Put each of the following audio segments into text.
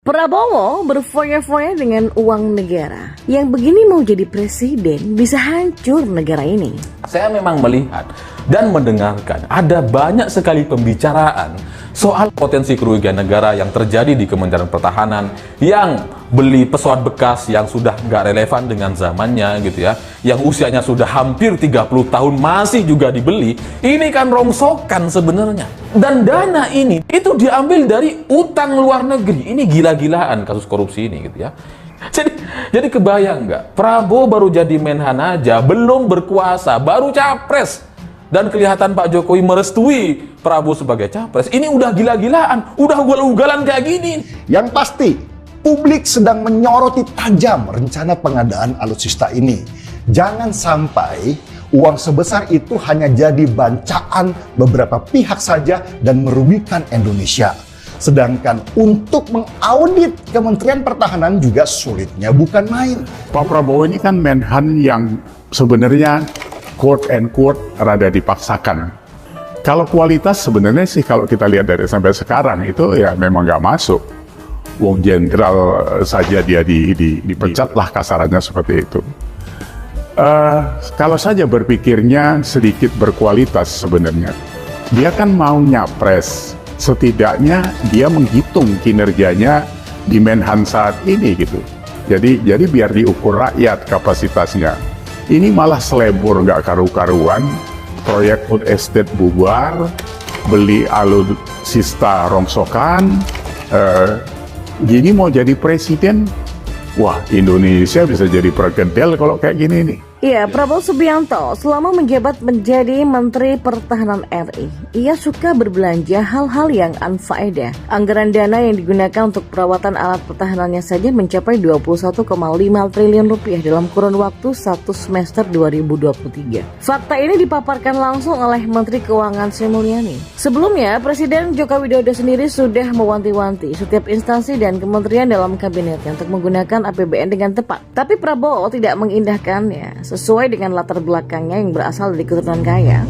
Prabowo berfoya-foya dengan uang negara. Yang begini mau jadi presiden bisa hancur negara ini. Saya memang melihat dan mendengarkan ada banyak sekali pembicaraan soal potensi kerugian negara yang terjadi di Kementerian Pertahanan, yang beli pesawat bekas yang sudah nggak relevan dengan zamannya gitu ya, yang usianya sudah hampir 30 tahun masih juga dibeli. Ini kan rongsokan sebenarnya. Dan dana ini itu diambil dari utang luar negeri. Ini gila-gilaan kasus korupsi ini gitu ya. Jadi kebayang nggak? Prabowo baru jadi menhan aja, belum berkuasa, baru capres. Dan kelihatan Pak Jokowi merestui Prabowo sebagai capres. Ini udah gila-gilaan, udah ugal-ugalan kayak gini. Yang pasti, publik sedang menyoroti tajam rencana pengadaan alutsista ini. Jangan sampai uang sebesar itu hanya jadi bancaan beberapa pihak saja dan merugikan Indonesia. Sedangkan untuk mengaudit Kementerian Pertahanan juga sulitnya bukan main. Pak Prabowo ini kan menhan yang sebenarnya quote and quote rada dipaksakan. Kalau kualitas sebenarnya sih kalau kita lihat dari sampai sekarang itu ya memang nggak masuk. Wong jenderal saja dia dipecat lah kasarannya seperti itu. Kalau saja berpikirnya sedikit berkualitas sebenarnya, dia kan mau nyapres. Setidaknya dia menghitung kinerjanya di Menhan saat ini gitu. Jadi biar diukur rakyat kapasitasnya. Ini malah selebor nggak karu-karuan, proyek food estate bubar, beli alutsista rongsokan, gini mau jadi presiden, wah Indonesia bisa jadi perkedel kalau kayak gini nih. Ya, Prabowo Subianto selama menjabat menjadi Menteri Pertahanan RI, ia suka berbelanja hal-hal yang unfaedah. Anggaran dana yang digunakan untuk perawatan alat pertahanannya saja mencapai 21,5 triliun rupiah dalam kurun waktu 1 semester 2023. Fakta ini dipaparkan langsung oleh Menteri Keuangan Sri Mulyani. Sebelumnya, Presiden Joko Widodo sendiri sudah mewanti-wanti setiap instansi dan kementerian dalam kabinetnya untuk menggunakan APBN dengan tepat. Tapi Prabowo tidak mengindahkannya. Sesuai dengan latar belakangnya yang berasal dari keturunan kaya,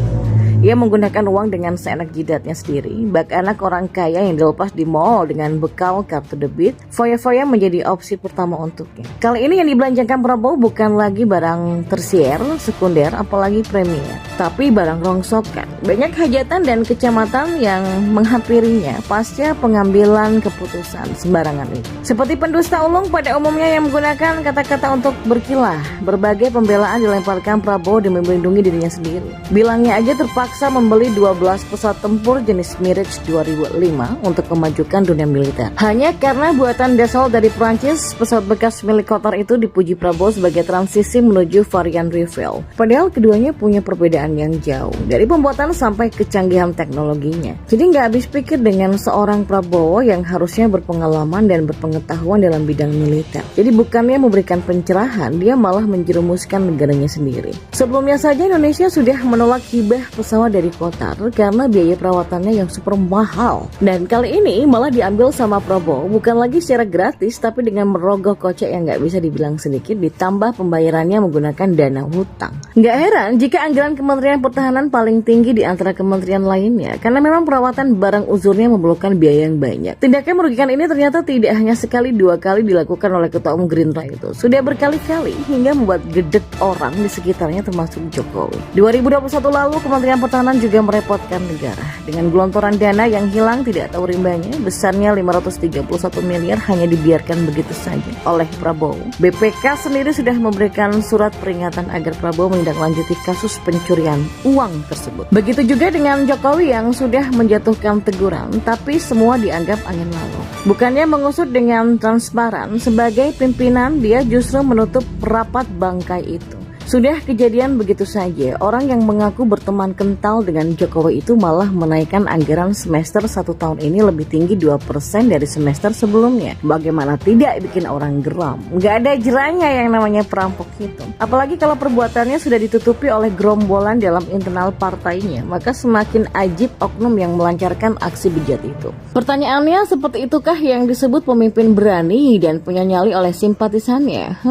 ia menggunakan uang dengan seenak jidatnya sendiri. Bak anak orang kaya yang dilepas di mall dengan bekal kartu debit, foya-foya menjadi opsi pertama untuknya. Kali ini yang dibelanjakan Prabowo bukan lagi barang tersier, sekunder, apalagi premier, tapi barang rongsokan. Banyak hajatan dan kecamatan yang menghampirinya pasca pengambilan keputusan sembarangan itu. Seperti pendusta ulung pada umumnya yang menggunakan kata-kata untuk berkilah, berbagai pembelaan dilemparkan Prabowo demi melindungi dirinya sendiri. Bilangnya aja terpaksa membeli 12 pesawat tempur jenis Mirage 2005 untuk memajukan dunia militer. Hanya karena buatan Dassault dari Prancis, pesawat bekas milik Qatar itu dipuji Prabowo sebagai transisi menuju varian Rafale. Padahal keduanya punya perbedaan yang jauh, dari pembuatan sampai kecanggihan teknologinya. Jadi nggak habis pikir dengan seorang Prabowo yang harusnya berpengalaman dan berpengetahuan dalam bidang militer. Jadi bukannya memberikan pencerahan, dia malah menjerumuskan negaranya sendiri. Sebelumnya saja Indonesia sudah menolak hibah pesawat dari Qatar karena biaya perawatannya yang super mahal. Dan kali ini malah diambil sama Prabowo, bukan lagi secara gratis tapi dengan merogoh kocek yang nggak bisa dibilang sedikit, ditambah pembayarannya menggunakan dana hutang. Nggak heran jika anggaran Kementerian Pertahanan paling tinggi di antara kementerian lainnya, karena memang perawatan barang uzurnya memerlukan biaya yang banyak. Tindakan merugikan ini ternyata tidak hanya sekali dua kali dilakukan oleh Ketua Umum Gerindra itu, sudah berkali-kali hingga membuat gedek orang di sekitarnya termasuk Jokowi. 2021 lalu Kementerian Pertahanan juga merepotkan negara dengan gelontoran dana yang hilang tidak tahu rimbanya, besarnya 531 miliar hanya dibiarkan begitu saja oleh Prabowo. BPK sendiri sudah memberikan surat peringatan agar Prabowo menindaklanjuti kasus pencurian uang tersebut. Begitu juga dengan Jokowi yang sudah menjatuhkan teguran, tapi semua dianggap angin lalu. Bukannya mengusut dengan transparan, sebagai pimpinan dia justru menutup rapat bangkai itu. Sudah kejadian begitu saja, orang yang mengaku berteman kental dengan Jokowi itu malah menaikkan anggaran semester 1 tahun ini lebih tinggi 2% dari semester sebelumnya. Bagaimana tidak bikin orang geram? Nggak ada jerahnya yang namanya perampok itu. Apalagi kalau perbuatannya sudah ditutupi oleh gerombolan dalam internal partainya, maka semakin ajib oknum yang melancarkan aksi bejat itu. Pertanyaannya, seperti itukah yang disebut pemimpin berani dan punya nyali oleh simpatisannya?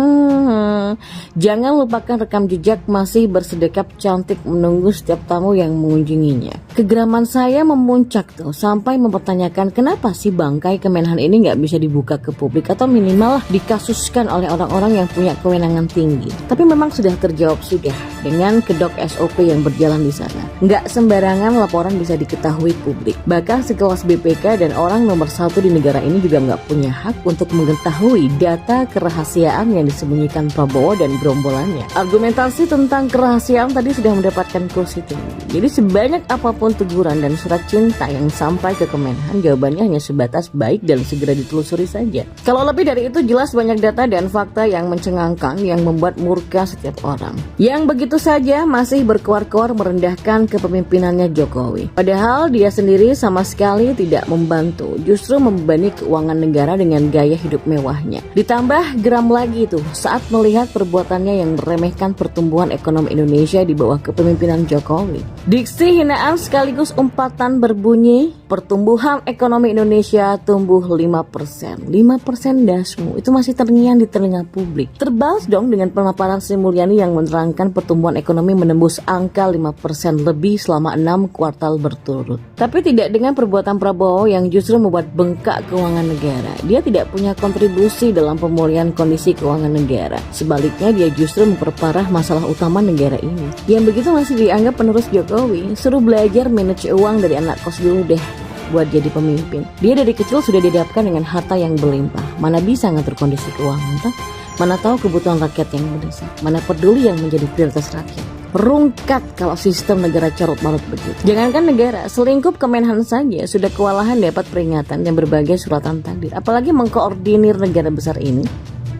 Jangan lupakan rekam jejak masih bersedekap cantik menunggu setiap tamu yang mengunjunginya. Kegeraman saya memuncak tuh sampai mempertanyakan kenapa sih bangkai Kemenhan ini nggak bisa dibuka ke publik atau minimal dikasuskan oleh orang-orang yang punya kewenangan tinggi. Tapi memang sudah terjawab sudah dengan kedok SOP yang berjalan di sana. Nggak sembarangan laporan bisa diketahui publik. Bahkan sekelas BPK dan orang nomor 1 di negara ini juga nggak punya hak untuk mengetahui data kerahasiaan yang disembunyikan Prabowo dan gerombolannya. Argumentasi tentang kerahasiaan tadi sudah mendapatkan kursi tinggi. Jadi sebanyak apapun teguran dan surat cinta yang sampai ke Kemenhan, jawabannya hanya sebatas baik dan segera ditelusuri saja. Kalau lebih dari itu, jelas banyak data dan fakta yang mencengangkan yang membuat murka setiap orang. Yang begitu saja masih berkoar-koar merendahkan kepemimpinannya Jokowi. Padahal dia sendiri sama sekali tidak membantu, justru membebani keuangan negara dengan gaya hidup mewahnya. Ditambah geram lagi tuh saat melihat perbuatannya yang meremehkan pertumbuhan ekonomi Indonesia di bawah kepemimpinan Jokowi. Diksi hinaan sekaligus umpatan berbunyi, pertumbuhan ekonomi Indonesia tumbuh 5%. 5% dasmu, itu masih terngiang di telinga publik. Terbalas dong dengan pemaparan Sri Mulyani yang menerangkan pertumbuhan ekonomi menembus angka 5% lebih selama 6 kuartal berturut. Tapi tidak dengan perbuatan Prabowo yang justru membuat bengkak keuangan negara. Dia tidak punya kontribusi dalam pemulihan kondisi keuangan negara. Sebaliknya dia justru memperparah masalah utama negara ini. Yang begitu masih dianggap penerus Jokowi. Suruh belajar manage uang dari anak kos dulu deh buat jadi pemimpin. Dia dari kecil sudah didapatkan dengan harta yang berlimpah. Mana bisa ngatur kondisi keuangan toh? Mana tahu kebutuhan rakyat yang mendesak? Mana peduli yang menjadi prioritas rakyat? Rungkat kalau sistem negara carut-marut begitu. Jangankan negara, selingkup Kemenhan saja sudah kewalahan dapat peringatan dan berbagai suratan takdir. Apalagi mengkoordinir negara besar ini.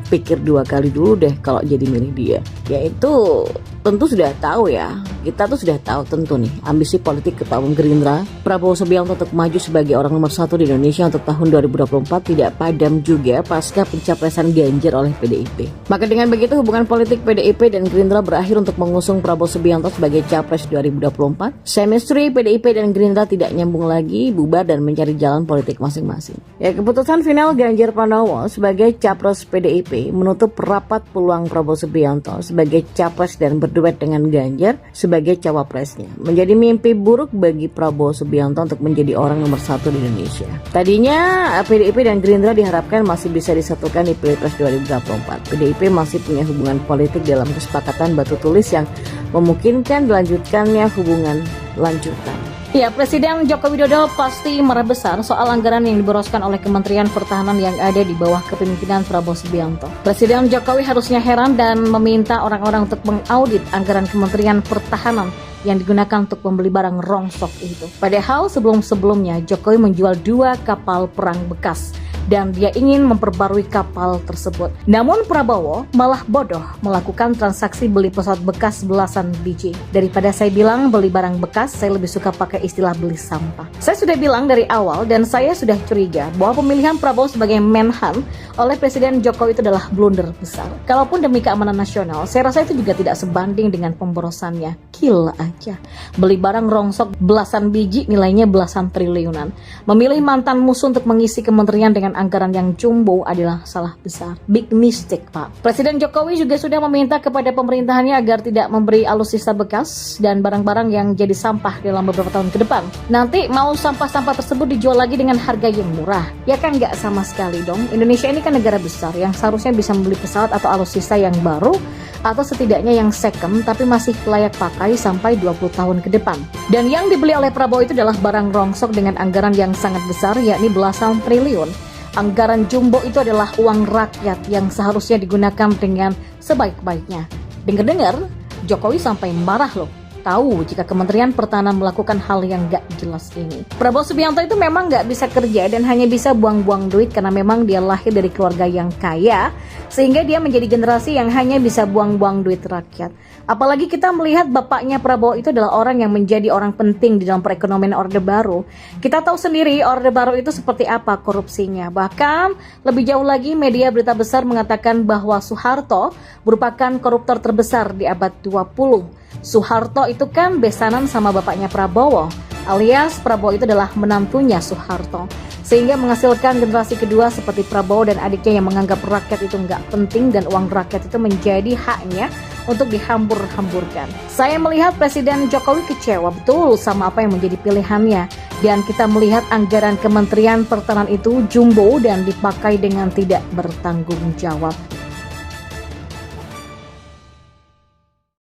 Pikir 2 kali dulu deh kalau jadi milih dia. Yaitu tentu sudah tahu ya. Kita tuh sudah tahu tentu nih ambisi politik Ketua Umum Gerindra Prabowo Subianto untuk maju sebagai orang nomor 1 di Indonesia untuk tahun 2024 tidak padam juga pasca pencapresan Ganjar oleh PDIP. Maka dengan begitu hubungan politik PDIP dan Gerindra berakhir untuk mengusung Prabowo Subianto sebagai capres 2024. Chemistry PDIP dan Gerindra tidak nyambung lagi, bubar dan mencari jalan politik masing-masing. Ya, keputusan final Ganjar Pranowo sebagai capres PDIP menutup rapat peluang Prabowo Subianto sebagai capres dan berduet dengan Ganjar sebagai cawapresnya. Menjadi mimpi buruk bagi Prabowo Subianto untuk menjadi orang nomor 1 di Indonesia. Tadinya PDIP dan Gerindra diharapkan masih bisa disatukan di Pilpres 2024. PDIP masih punya hubungan politik dalam kesepakatan batu tulis yang memungkinkan dilanjutkannya hubungan lanjutan. Ya, Presiden Joko Widodo pasti marah besar soal anggaran yang diboroskan oleh Kementerian Pertahanan yang ada di bawah kepemimpinan Prabowo Subianto. Presiden Jokowi harusnya heran dan meminta orang-orang untuk mengaudit anggaran Kementerian Pertahanan yang digunakan untuk membeli barang rongsok itu. Padahal sebelum-sebelumnya Jokowi menjual 2 kapal perang bekas dan dia ingin memperbarui kapal tersebut. Namun Prabowo malah bodoh melakukan transaksi beli pesawat bekas belasan biji. Daripada saya bilang beli barang bekas, saya lebih suka pakai istilah beli sampah. Saya sudah bilang dari awal dan saya sudah curiga bahwa pemilihan Prabowo sebagai Menhan oleh Presiden Jokowi itu adalah blunder besar. Kalaupun demi keamanan nasional, saya rasa itu juga tidak sebanding dengan pemborosannya. Gila aja. Beli barang rongsok belasan biji nilainya belasan triliunan. Memilih mantan musuh untuk mengisi kementerian dengan anggaran yang jumbo adalah salah besar. Big mistake, Pak. Presiden Jokowi juga sudah meminta kepada pemerintahannya agar tidak memberi alutsista bekas dan barang-barang yang jadi sampah dalam beberapa tahun ke depan. Nanti mau sampah-sampah tersebut dijual lagi dengan harga yang murah. Ya kan nggak sama sekali dong. Indonesia ini kan negara besar yang seharusnya bisa membeli pesawat atau alutsista yang baru atau setidaknya yang second tapi masih layak pakai sampai 20 tahun ke depan. Dan yang dibeli oleh Prabowo itu adalah barang rongsok dengan anggaran yang sangat besar yakni belasan triliun. Anggaran jumbo itu adalah uang rakyat yang seharusnya digunakan dengan sebaik-baiknya. Dengar-dengar, Jokowi sampai marah loh. Tahu jika Kementerian Pertahanan melakukan hal yang gak jelas ini. Prabowo Subianto itu memang gak bisa kerja dan hanya bisa buang-buang duit karena memang dia lahir dari keluarga yang kaya, sehingga dia menjadi generasi yang hanya bisa buang-buang duit rakyat. Apalagi kita melihat bapaknya Prabowo itu adalah orang yang menjadi orang penting di dalam perekonomian Orde Baru. Kita tahu sendiri Orde Baru itu seperti apa korupsinya. Bahkan lebih jauh lagi media berita besar mengatakan bahwa Soeharto merupakan koruptor terbesar di abad 20. Soeharto itu kan besanan sama bapaknya Prabowo, alias Prabowo itu adalah menantunya Soeharto. Sehingga menghasilkan generasi kedua seperti Prabowo dan adiknya yang menganggap rakyat itu nggak penting dan uang rakyat itu menjadi haknya untuk dihambur-hamburkan. Saya melihat Presiden Jokowi kecewa betul sama apa yang menjadi pilihannya. Dan kita melihat anggaran Kementerian Pertahanan itu jumbo dan dipakai dengan tidak bertanggung jawab.